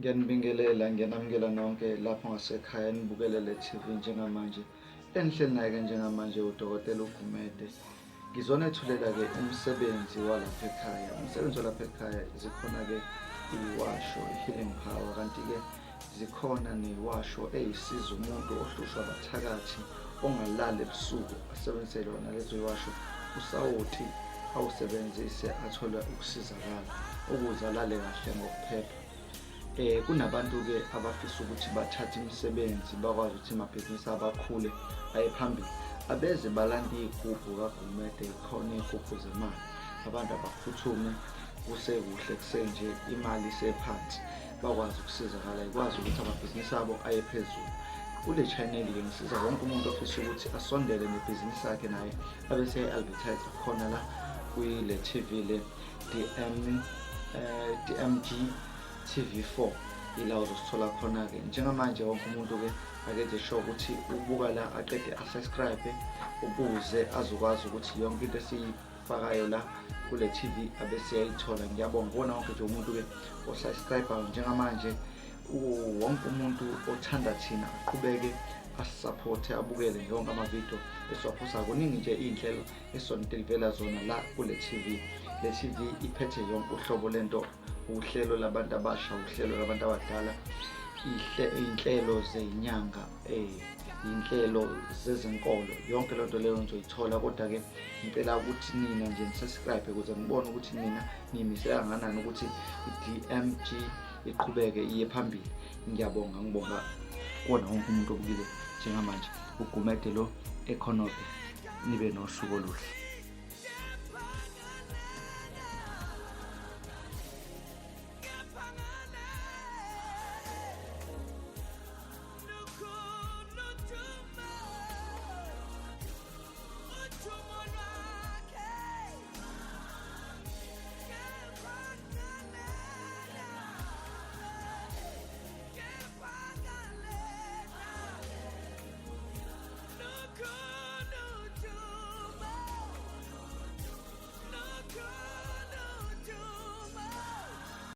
Ngiyanibingelela, ngiyanamukela nonke lapho ngasekhaya nibukele le TV njengamanje. Enihleli naye-ke njengamanje udokotela uGumede. Ngizonethulela-ke umsebenzi walapha ekhaya. Umsebenzi walapha ekhaya zikhona-ke iwasho, i-healing power, kanti-ke zikhona newasho eyisiza umuntu ohlushwa abathakathi ongalali ebusuku asebenzise lona lezo yiwasho usawuthi awusebenzise athole ukusizakala ukuze alale kahle ngokuphepha. Kunabantu-ke abafisa ukuthi bathathe imisebenzi bakwazi ukuthi amabhizinisi abakhule aye phambili. Abeze balanda iy'gubhu kaGumede, khona iy'gubhu zemali. Abantu abaphuthume kusekuhle kusenje imali isephansi bakwazi ukusizakala, ikwazi ukuthi amabhizinisi abo aye phezulu. Kule channel-ke ngisiza wonke umuntu ofisa ukuthi asondele nebhizinisi yakhe naye abese advertise khona la kuyile TV le DMG TV4 ila uzosithola khona-ke. Njengamanje wonke umuntu-ke akenze sure ukuthi ubuka la aqede asubscribe ukuze azokwazi ukuthi yonke into esiyifakayo la kule TV abese yayithola. Ngiyabonga kubona wonke nje umuntu-ke osubscribe-ayo njengamanje. Wonke umuntu othanda thina aqhubeke asisapothe abukele yonke amavidiyo esiwaphosayo. Kuningi nje iy'nhlelo esontelivela zona la kule TV. Le TV iphethe yonke uhlobo lento, uhlelo labantu abasha, uhlelo labantu abadala, iy'nhlelo zey'nyanga, iy'nhlelo zezenkolo, yonke lento leyo nizoyithola. Kodwa-ke ngicela ukuthi nina nje nisubscribe ukuze ngibone ukuthi nina niyimisela kangakanani ukuthi i-DMG iqhubeke iye phambili. Ngiyabonga, ngibonga kuwona wonke umuntu obukile njengamanje. uGumede lo ekhonaphi. Nibe nosuku oluhle.